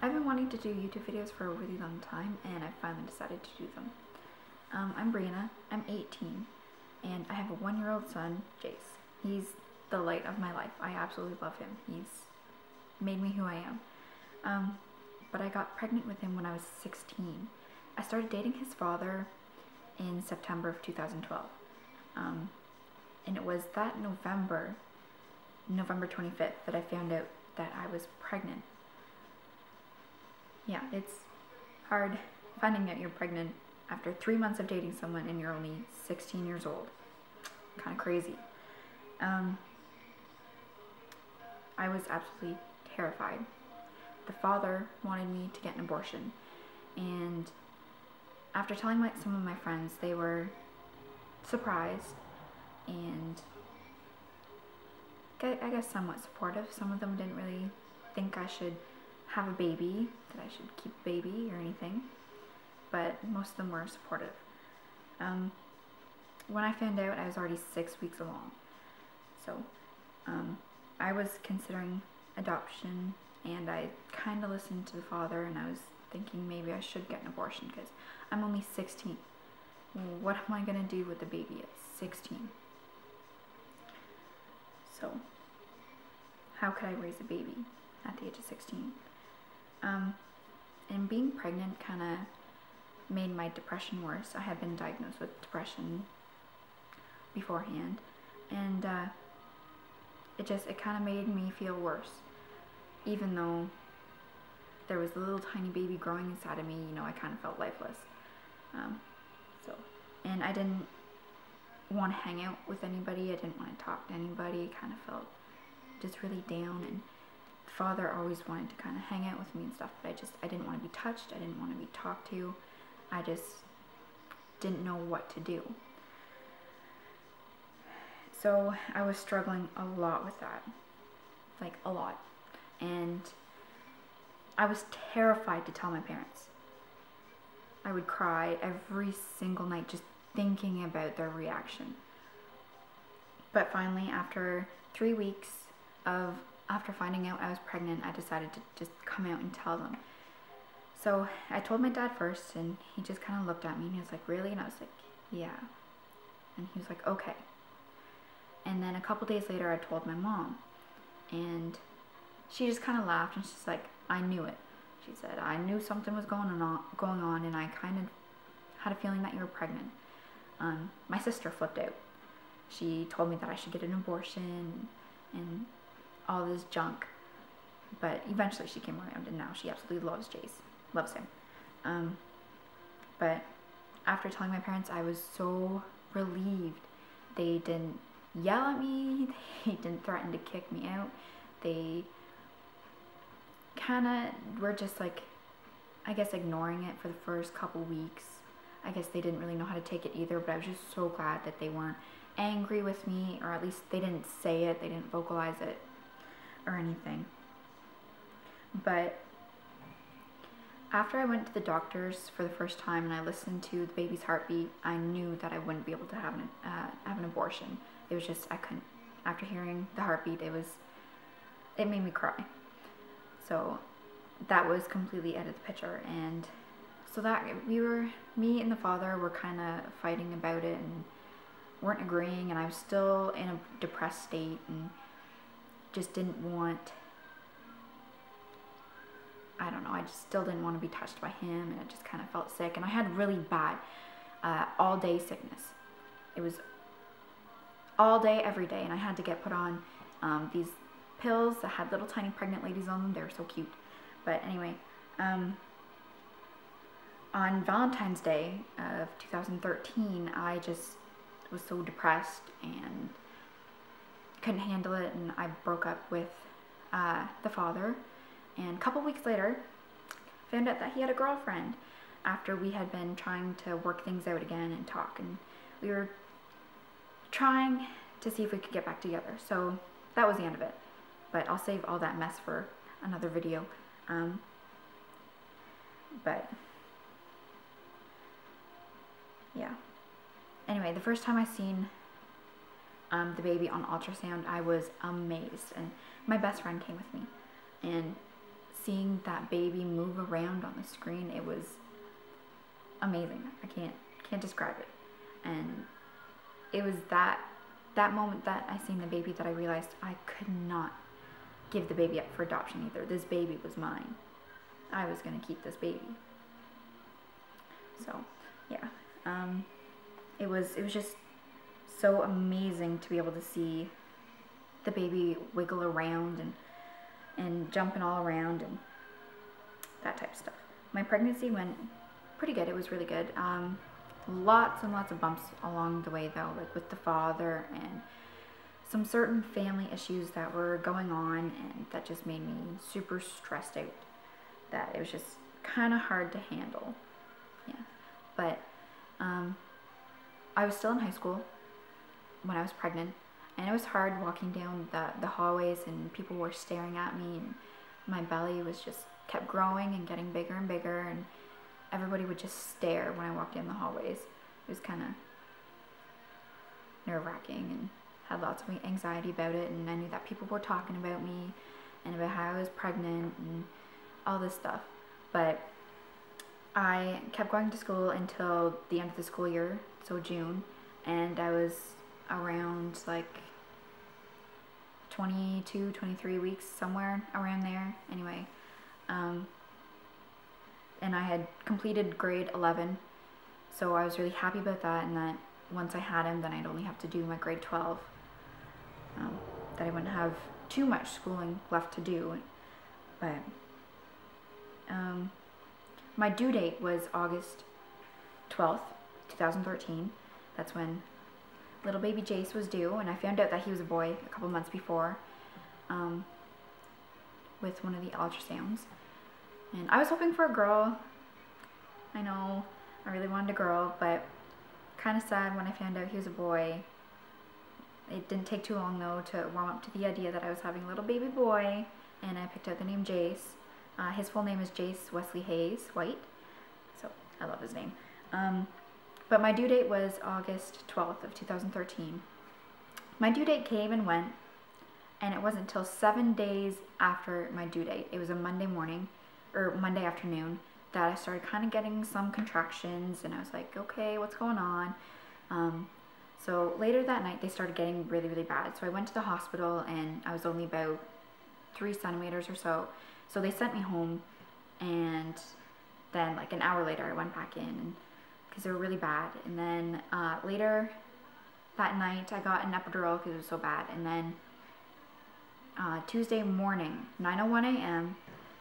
I've been wanting to do YouTube videos for a really long time, and I finally decided to do them. I'm Brianna, I'm 18, and I have a 1-year-old son, Jace. He's the light of my life. I absolutely love him. He's made me who I am. But I got pregnant with him when I was 16. I started dating his father in September of 2012. And it was that November 25th, that I found out that I was pregnant. Yeah, it's hard finding out you're pregnant after 3 months of dating someone and you're only 16 years old. Kind of crazy. I was absolutely terrified. The father wanted me to get an abortion, and after telling some of my friends, they were surprised and I guess somewhat supportive. Some of them didn't really think I should have a baby, that I should keep a baby or anything, but most of them were supportive. When I found out, I was already 6 weeks along, so I was considering adoption, and I kind of listened to the father, and I was thinking maybe I should get an abortion because I'm only 16. What am I going to do with the baby at 16? So, how could I raise a baby at the age of 16? And being pregnant kind of made my depression worse. I had been diagnosed with depression beforehand, and it kind of made me feel worse. Even though there was a little tiny baby growing inside of me, you know, I kind of felt lifeless. And I didn't want to hang out with anybody. I didn't want to talk to anybody. I kind of felt just really down, and father always wanted to kind of hang out with me and stuff, but I didn't want to be touched. I didn't want to be talked to. I just didn't know what to do. So I was struggling a lot with that, like a lot, and I was terrified to tell my parents. I would cry every single night just thinking about their reaction. But finally, after 3 weeks after finding out I was pregnant, I decided to just come out and tell them. So I told my dad first, and he just kind of looked at me and he was like, "Really?" And I was like, "Yeah." And he was like, "Okay." And then a couple days later, I told my mom, and she just kind of laughed, and she's like, "I knew it." She said, "I knew something was going on, and I kind of had a feeling that you were pregnant." My sister flipped out. She told me that I should get an abortion and all this junk, but eventually she came around, and now she absolutely loves Jace, loves him. But after telling my parents, I was so relieved. They didn't yell at me, they didn't threaten to kick me out. They kind of were just like, I guess, ignoring it for the first couple weeks. I guess they didn't really know how to take it either, but I was just so glad that they weren't angry with me, or at least they didn't say it, they didn't vocalize it or anything. But after I went to the doctors for the first time and I listened to the baby's heartbeat, I knew that I wouldn't be able to have an abortion. It was just, I couldn't. After hearing the heartbeat, it made me cry. So that was completely out of the picture, and so that me and the father were kind of fighting about it and weren't agreeing, and I was still in a depressed state and just didn't want, I don't know, I just still didn't want to be touched by him, and I just kind of felt sick, and I had really bad all-day sickness. It was all day, every day, and I had to get put on these pills that had little tiny pregnant ladies on them. They were so cute. But anyway, on Valentine's Day of 2013, I just was so depressed and couldn't handle it, and I broke up with the father, and a couple weeks later found out that he had a girlfriend after we had been trying to work things out again and talk, and we were trying to see if we could get back together. So that was the end of it, but I'll save all that mess for another video. But yeah, anyway, the first time I seen the baby on ultrasound, I was amazed, and my best friend came with me, and seeing that baby move around on the screen, it was amazing. I can't describe it. And it was that moment that I seen the baby that I realized I could not give the baby up for adoption either. This baby was mine. I was gonna keep this baby. So yeah, it was just so amazing to be able to see the baby wiggle around and jumping all around and that type of stuff. My pregnancy went pretty good. It was really good. Lots and lots of bumps along the way though, like with the father and some certain family issues that were going on, and that just made me super stressed out. That it was just kind of hard to handle. Yeah, but I was still in high school when I was pregnant, and it was hard walking down the hallways, and people were staring at me, and my belly was just kept growing and getting bigger and bigger, and everybody would just stare when I walked down the hallways. It was kind of nerve-wracking, and had lots of anxiety about it, and I knew that people were talking about me and about how I was pregnant and all this stuff. But I kept going to school until the end of the school year, so June, and I was around like 22, 23 weeks, somewhere around there, anyway. And I had completed grade 11, so I was really happy about that, and that once I had him, then I'd only have to do my grade 12, that I wouldn't have too much schooling left to do. But my due date was August 12th, 2013. That's when little baby Jace was due, and I found out that he was a boy a couple months before, with one of the ultrasounds. And I was hoping for a girl. I know, I really wanted a girl, but kind of sad when I found out he was a boy. It didn't take too long though to warm up to the idea that I was having a little baby boy, and I picked out the name Jace. His full name is Jace Wesley Hayes White, so I love his name. But my due date was August 12th of 2013. My due date came and went, and it wasn't until 7 days after my due date, it was a Monday morning, or Monday afternoon, that I started kind of getting some contractions, and I was like, okay, what's going on? So later that night, they started getting really, really bad. So I went to the hospital, and I was only about 3 centimeters or so. So they sent me home, and then like an hour later, I went back in, because they were really bad. And then later that night, I got an epidural because it was so bad. And then Tuesday morning, 9:01 a.m.,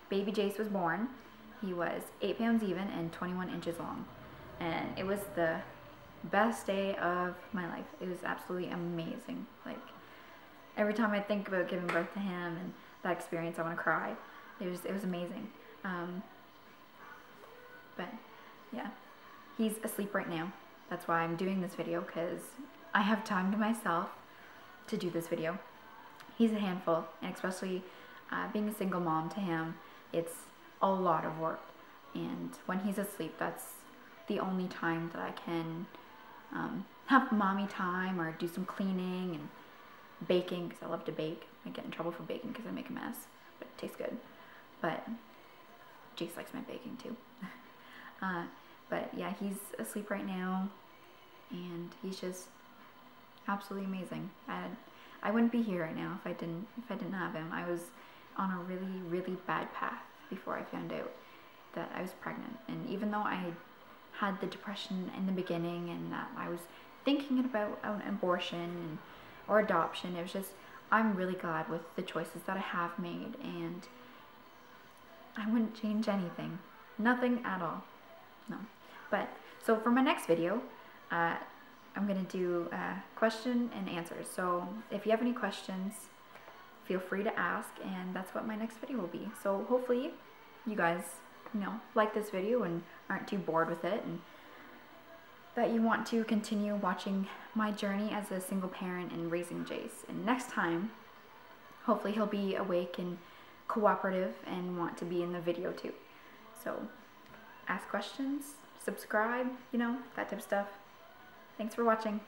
baby Jace was born. He was 8 pounds even and 21 inches long. And it was the best day of my life. It was absolutely amazing. Like, every time I think about giving birth to him and that experience, I want to cry. It was amazing. But yeah, he's asleep right now. That's why I'm doing this video, because I have time to myself to do this video. He's a handful, and especially being a single mom, to him, it's a lot of work. And when he's asleep, that's the only time that I can have mommy time or do some cleaning and baking, because I love to bake. I get in trouble for baking because I make a mess, but it tastes good. But Jace likes my baking too. But yeah, he's asleep right now, and he's just absolutely amazing. I wouldn't be here right now if I didn't have him. I was on a really, really bad path before I found out that I was pregnant. And even though I had the depression in the beginning, and that I was thinking about an abortion or adoption, it was just, I'm really glad with the choices that I have made, and I wouldn't change anything. Nothing at all. No. But, so for my next video, I'm going to do question and answers. So if you have any questions, feel free to ask, and that's what my next video will be. So hopefully you guys, like this video and aren't too bored with it, and that you want to continue watching my journey as a single parent and raising Jace. And next time, hopefully he'll be awake and cooperative and want to be in the video too. So ask questions, subscribe, that type of stuff. Thanks for watching.